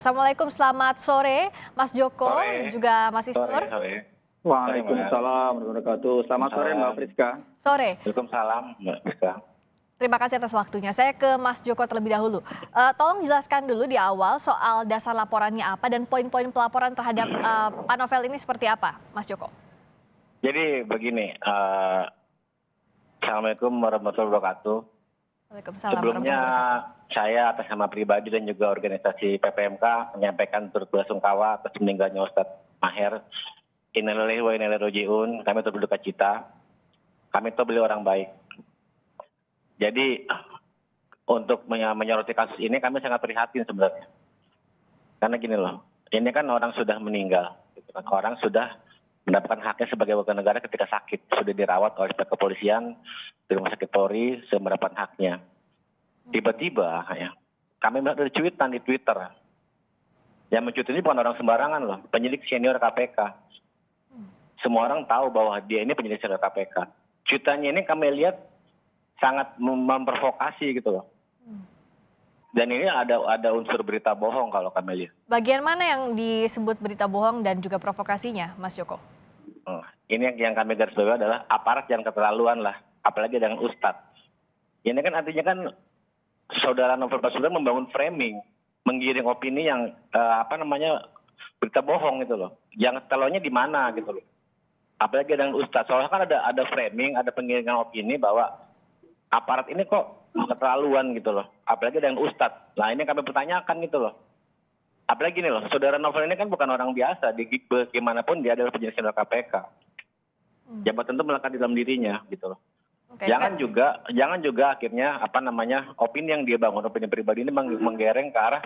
Assalamualaikum, selamat sore Mas Joko dan Sore, juga Mas sore, Isnur. sore. Sore, Mbak. Waalaikumsalam warahmatullahi wabarakatuh. Selamat sore Mbak Waalaikumsalam. Friska. Sore, Waalaikumsalam, Mbak Rizka. terima kasih atas waktunya. Saya ke Mas Joko terlebih dahulu. Tolong jelaskan dulu di awal soal dasar laporannya apa dan poin-poin pelaporan terhadap Pak Novel ini seperti apa, Mas Joko? Jadi begini, Assalamualaikum warahmatullahi wabarakatuh. Waalaikumsalam Sebelumnya warahmatullahi wabarakatuh. saya atas nama pribadi dan juga organisasi PPMK menyampaikan turut belasungkawa atas meninggalnya Ustadz Maher. Innalillahi wa inna ilaihi raji'un. Kami turut berduka cita. Kami tahu beliau orang baik. Jadi untuk menyoroti kasus ini kami sangat prihatin sebenarnya. Karena gini loh, ini kan orang sudah meninggal. Gitu kan. Orang sudah mendapatkan haknya sebagai warga negara ketika sakit. Sudah dirawat oleh pihak kepolisian, di rumah sakit Polri, sudah mendapatkan haknya. Tiba-tiba ya, kami melihat ada cuitan di Twitter. Yang mencuit ini bukan orang sembarangan loh, penyidik senior KPK. Semua orang tahu bahwa dia ini penyidik senior KPK. Cuitannya ini kami lihat sangat memprovokasi gitu loh. Dan ini ada unsur berita bohong kalau kami lihat. Bagian mana yang disebut berita bohong dan juga provokasinya, Mas Joko? Ini yang kami garis bawahi adalah aparat yang keterlaluan lah, apalagi dengan Ustadz. Ini kan artinya kan saudara Novel Baswedan membangun framing, menggiring opini yang berita bohong gitu loh. Yang telurnya di mana gitu loh. Apalagi dengan Ustadz, soalnya kan ada framing, ada penggiringan opini bahwa aparat ini kok keterlaluan gitu loh. Apalagi dengan Ustadz. Nah ini kami pertanyakan gitu loh. Apalagi gini loh, saudara Novel ini kan bukan orang biasa. Bagaimanapun dia adalah penyidik senior KPK. Jabatan itu melekat di dalam dirinya gitu loh. Oke, Jangan juga akhirnya opini yang dia bangun, opini pribadi ini menggereng ke arah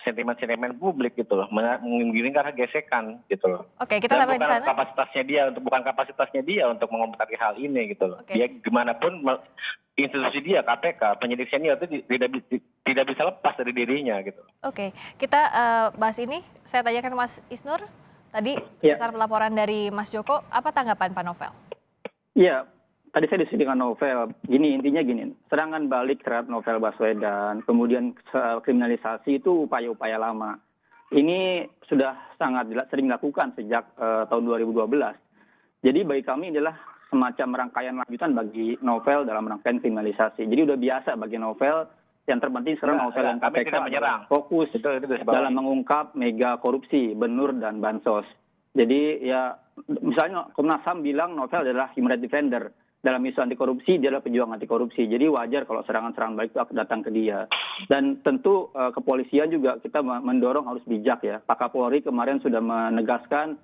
sentimen-sentimen publik gitu loh, menggiring ke arah gesekan gitu loh. Oke, kita Dan sampai di bukan sana. kapasitasnya dia untuk mengomentari hal ini gitu loh. Oke. Dia gimana pun institusi dia KPK, penyidik senior itu tidak bisa lepas dari dirinya gitu. Oke, kita bahas ini. Saya tanyakan Mas Isnur. Tadi Ya. dasar pelaporan dari Mas Joko, apa tanggapan Pak Novel? Iya, tadi saya diskusi dengan Novel. Intinya gini, serangan balik terhadap Novel Baswedan, kemudian kriminalisasi itu upaya-upaya lama. Ini sudah sangat sering dilakukan sejak tahun 2012. Jadi bagi kami adalah semacam rangkaian lanjutan bagi Novel dalam rangkaian kriminalisasi. Jadi udah biasa bagi Novel. Yang terpenting sekarang Novel dan kami KPK tidak menyerang. fokus Itu dalam mengungkap mega korupsi, benur dan bansos. Jadi ya misalnya Komnas HAM bilang Novel adalah human rights defender. Dalam isu anti korupsi dia adalah pejuang anti korupsi. Jadi wajar kalau serangan-serangan balik itu datang ke dia. Dan tentu kepolisian juga kita mendorong harus bijak ya. Pak Kapolri kemarin sudah menegaskan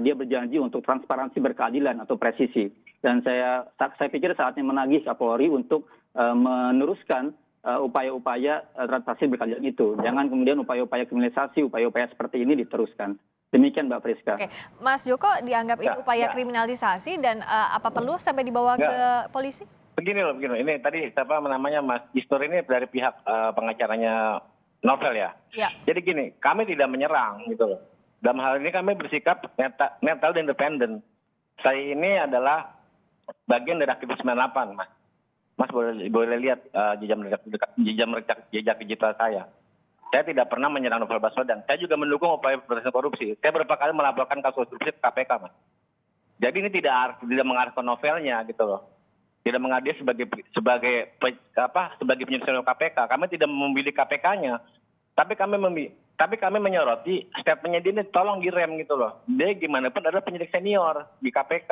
dia berjanji untuk transparansi berkeadilan atau presisi. Dan saya pikir saatnya menagih Kapolri untuk meneruskan upaya-upaya transparansi berkeadilan itu. Jangan kemudian upaya-upaya kriminalisasi, upaya-upaya seperti ini diteruskan. Demikian Mbak Friska. Oke, Mas Joko dianggap ini upaya kriminalisasi dan apa perlu sampai dibawa ke polisi? Begini loh. Ini tadi Mas Isnur ini dari pihak pengacaranya Novel ya. Ya. Jadi gini, kami tidak menyerang gitu loh. Dalam hal ini kami bersikap netral dan independen. Saya ini adalah bagian dari aktivis 98, Mas. Mas boleh lihat jejak digital saya. Saya tidak pernah menyerang Novel Baswedan. Saya juga mendukung upaya pemberantasan korupsi. Saya beberapa kali melaporkan kasus korupsi ke KPK, Mas. Jadi ini tidak mengarahkan Novelnya gitu loh. Tidak mengadil sebagai penyidik senior KPK. Kami tidak memilih KPK-nya. Tapi kami menyoroti statementnya dia ini tolong direm gitu loh. Dia gimana pun adalah penyidik senior di KPK.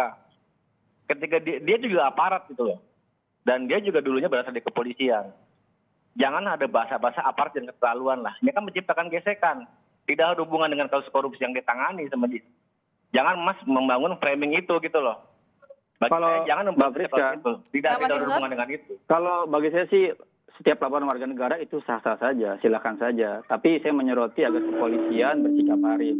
Ketika dia juga aparat gitu loh. Dan dia juga dulunya berasal dari kepolisian. Jangan ada bahasa-bahasa aparat yang keterlaluan lah. Ini kan menciptakan gesekan. Tidak ada hubungan dengan kasus korupsi yang ditangani sama dia. Jangan Mas membangun framing itu gitu loh. Bagi saya jangan membangun itu. Tidak ada hubungan dengan itu. Kalau bagi saya sih setiap laporan warga negara itu sah-sah saja, silakan saja. Tapi saya menyoroti agar kepolisian bersikap arif.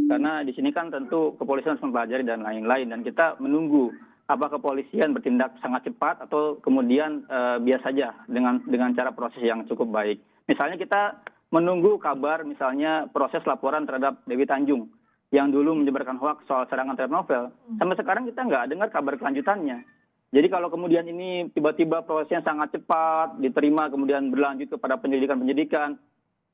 Karena di sini kan tentu kepolisian harus mempelajari dan lain-lain. Dan kita menunggu apa kepolisian bertindak sangat cepat atau kemudian biasa saja dengan cara proses yang cukup baik. Misalnya kita menunggu kabar misalnya proses laporan terhadap Dewi Tanjung yang dulu menyebarkan hoaks soal serangan terhadap Novel. Sampai sekarang kita nggak dengar kabar kelanjutannya. Jadi kalau kemudian ini tiba-tiba prosesnya sangat cepat, diterima kemudian berlanjut kepada penyelidikan-penyelidikan,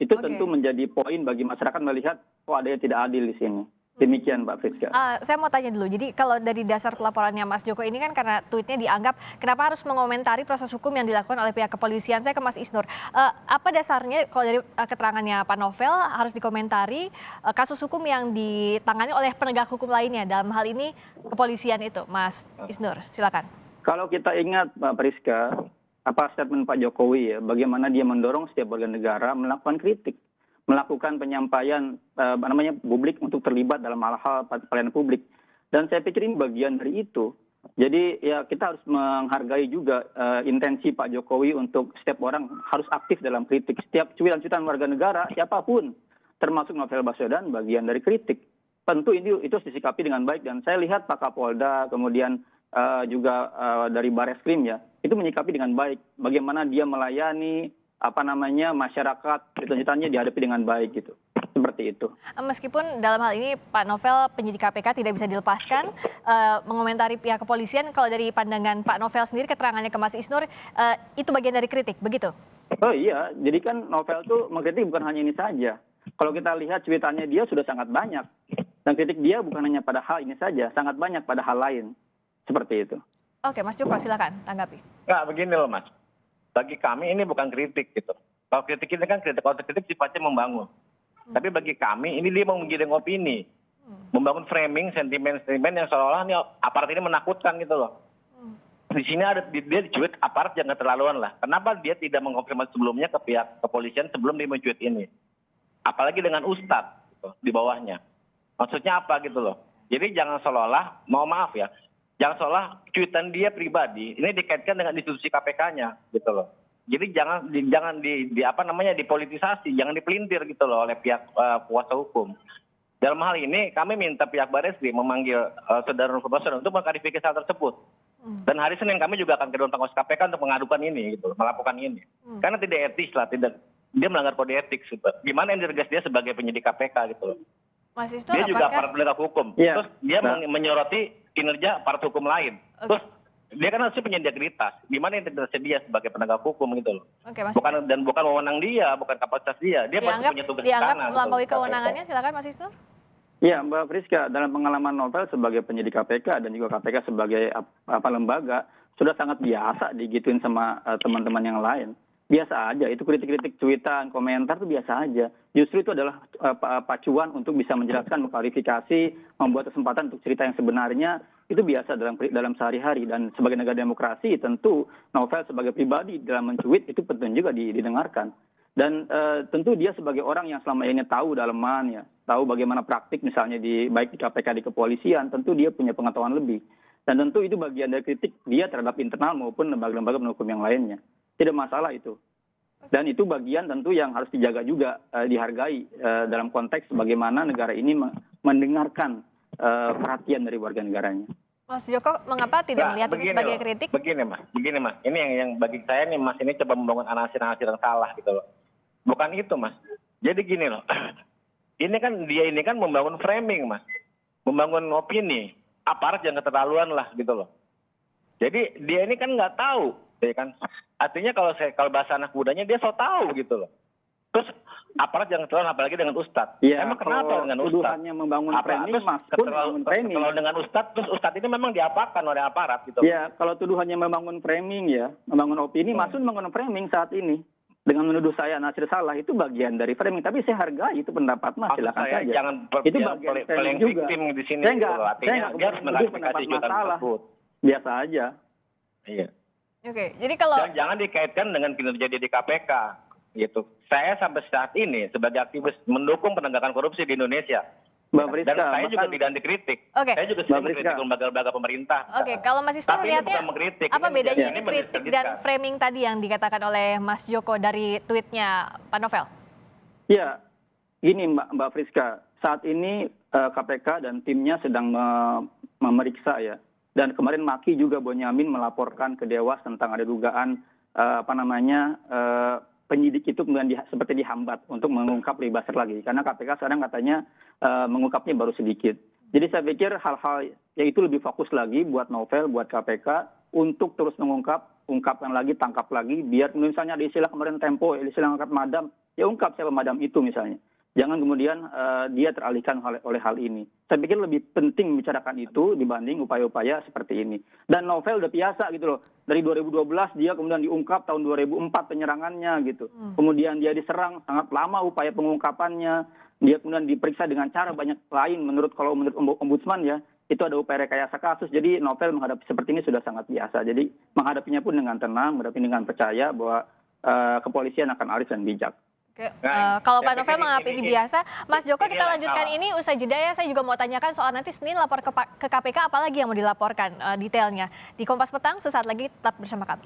Itu Oke. tentu menjadi poin bagi masyarakat melihat kok ada yang tidak adil di sini. Demikian Mbak Friska. Saya mau tanya dulu, jadi kalau dari dasar pelaporannya Mas Joko ini kan karena tweetnya dianggap kenapa harus mengomentari proses hukum yang dilakukan oleh pihak kepolisian. Saya ke Mas Isnur, apa dasarnya kalau dari keterangannya Pak Novel harus dikomentari kasus hukum yang ditangani oleh penegak hukum lainnya, dalam hal ini kepolisian itu, Mas Isnur, silakan. Kalau kita ingat Mbak Friska, apa statement Pak Jokowi ya, bagaimana dia mendorong setiap warga negara melakukan kritik, melakukan penyampaian publik untuk terlibat dalam hal-hal pelayanan publik. Dan saya pikir ini bagian dari itu. Jadi ya kita harus menghargai juga intensi Pak Jokowi untuk setiap orang harus aktif dalam kritik. Setiap cuitan-cuitan warga negara siapapun, termasuk Novel Baswedan, bagian dari kritik. Tentu itu harus disikapi dengan baik, dan saya lihat Pak Kapolda kemudian juga dari Bareskrim ya, itu menyikapi dengan baik. Bagaimana dia melayani masyarakat, cuitan-cuitannya dihadapi dengan baik gitu. Seperti itu. Meskipun dalam hal ini Pak Novel penyidik KPK tidak bisa dilepaskan mengomentari pihak kepolisian, kalau dari pandangan Pak Novel sendiri, keterangannya ke Mas Isnur, itu bagian dari kritik, begitu? Oh iya, jadi kan Novel tuh mengkritik bukan hanya ini saja. Kalau kita lihat cuitannya dia sudah sangat banyak. Dan kritik dia bukan hanya pada hal ini saja, sangat banyak pada hal lain. Seperti itu. Oke, Mas Joko silakan tanggapi. Nggak, begini loh Mas. Bagi kami ini bukan kritik gitu. Kalau kritik ini kan kalau kritik sifatnya membangun. Tapi bagi kami ini dia mau menggiring opini. Membangun framing, sentimen-sentimen yang seolah-olah ini aparat ini menakutkan gitu loh. Di sini ada dia dicuit aparat jangan keterlaluan lah. Kenapa dia tidak mengkonfirmasi sebelumnya ke pihak kepolisian sebelum dia mencuit ini? Apalagi dengan ustadz gitu, di bawahnya. Maksudnya apa gitu loh. Jadi jangan seolah-olah, maaf ya, jangan seolah cuitan dia pribadi ini dikaitkan dengan institusi KPK-nya gitu loh. Jadi jangan dipolitisasi, jangan dipelintir gitu loh oleh pihak kuasa hukum. Dalam hal ini kami minta pihak Bareskrim memanggil saudara Novel Baswedan untuk mengklarifikasi hal tersebut. Dan hari Senin kami juga akan ke Dewan Pengawas KPK untuk mengadukan ini gitu, melakukan ini. Karena tidak etis lah, dia melanggar kode etik. Gimana integritas dia sebagai penyidik KPK gitu loh. Mas Isnur, Dia juga aparat penegak hukum. Iya. Terus dia menyoroti kinerja aparat hukum lain. Oke. Terus dia kan harusnya punya integritas. Gimana integritas dia sebagai penegak hukum gitu loh. Oke, Mas. Bukan wewenang dia, bukan kapasitas dia. Dia pasti punya tugas di dianggap sana. melampaui gitu. kewenangannya, silakan Mas Isnur. Ya, Mbak Friska, dalam pengalaman Novel sebagai penyidik KPK dan juga KPK sebagai lembaga, sudah sangat biasa digituin sama teman-teman yang lain. Biasa aja, itu kritik-kritik cuitan, komentar itu biasa aja. Justru itu adalah pacuan untuk bisa menjelaskan, mengklarifikasi, membuat kesempatan untuk cerita yang sebenarnya, itu biasa dalam sehari-hari. Dan sebagai negara demokrasi, tentu Novel sebagai pribadi dalam mencuit itu penting juga didengarkan. Dan tentu dia sebagai orang yang selama ini tahu dalaman ya, tahu bagaimana praktik misalnya baik di KPK, di kepolisian, tentu dia punya pengetahuan lebih. Dan tentu itu bagian dari kritik dia terhadap internal maupun lembaga-lembaga penegak hukum yang lainnya. Tidak masalah itu. Dan itu bagian tentu yang harus dijaga juga, dihargai dalam konteks bagaimana negara ini mendengarkan perhatian dari warga negaranya. Mas Joko, mengapa tidak melihat ini sebagai kritik? Begini mas. Ini yang bagi saya nih mas, ini coba membangun analisis yang salah gitu loh. Bukan itu mas. Jadi gini loh, dia kan membangun framing mas, membangun opini. Aparat jangan keterlaluan lah gitu loh. Jadi dia ini kan nggak tahu, ya kan? Artinya kalau bahasa anak mudanya dia so tahu gitu loh. Terus aparat jangan keterlaluan, apalagi dengan ustadz. Ya, emang kenapa dengan ustadz? Tuduhannya membangun framing, mas pun membangun framing. Kalau dengan ustadz, terus ustadz ini memang diapakan oleh aparat gitu. Ya, kalau tuduhannya membangun framing ya, membangun opini, Mas Sun membangun framing saat ini. Dengan menuduh saya Nasir salah, itu bagian dari framing. Tapi saya hargai itu pendapat Mas, silakan saja. Jangan itu bagian framing juga. Di sini saya nggak dia harus mengklarifikasi cuitan tersebut. Biasa aja. Iya. Oke, jadi kalau Jangan dikaitkan dengan kinerja dia di KPK. Gitu. Saya sampai saat ini sebagai aktivis mendukung penegakan korupsi di Indonesia. Mbak Friska, Dan saya juga tidak dikritik. Oke. Saya juga sering mengkritik lembaga-lembaga pemerintah. Oke, kalau Mas Isnur Tapi ini melihatnya bukan mengkritik, apa ini bedanya menjadi- ini ini kritik dan mendiskreditaskan. framing tadi yang dikatakan oleh Mas Joko dari tweetnya Pak Novel? Ya, gini Mbak Friska, saat ini KPK dan timnya sedang memeriksa ya. Dan kemarin Maki juga Bonyamin melaporkan ke Dewas tentang ada dugaan penyidik itu kemudian seperti dihambat untuk mengungkap lebih besar lagi. Karena KPK sekarang katanya mengungkapnya baru sedikit. Jadi saya pikir hal-hal yang itu lebih fokus lagi buat Novel, buat KPK untuk terus ungkapkan lagi, tangkap lagi, biar misalnya ada istilah kemarin Tempo, istilah angkat madam, ya ungkap siapa madam itu misalnya. Jangan kemudian dia teralihkan oleh hal ini. Saya pikir lebih penting membicarakan itu dibanding upaya-upaya seperti ini. Dan novel udah biasa gitu loh. Dari 2012 dia kemudian diungkap tahun 2004 penyerangannya gitu. Kemudian dia diserang, sangat lama upaya pengungkapannya. Dia kemudian diperiksa dengan cara banyak lain menurut ombudsman ya. Itu ada upaya rekayasa kasus. Jadi novel menghadapi seperti ini sudah sangat biasa. Jadi menghadapinya pun dengan tenang, menghadapi dengan percaya bahwa kepolisian akan arif dan bijak. Oke, kalau Pak Novel menganggap ini biasa, Mas Joko kita lanjutkan ini usai jeda ya. Saya juga mau tanyakan soal nanti Senin lapor ke KPK, apalagi yang mau dilaporkan detailnya. Di Kompas Petang sesaat lagi tetap bersama kami.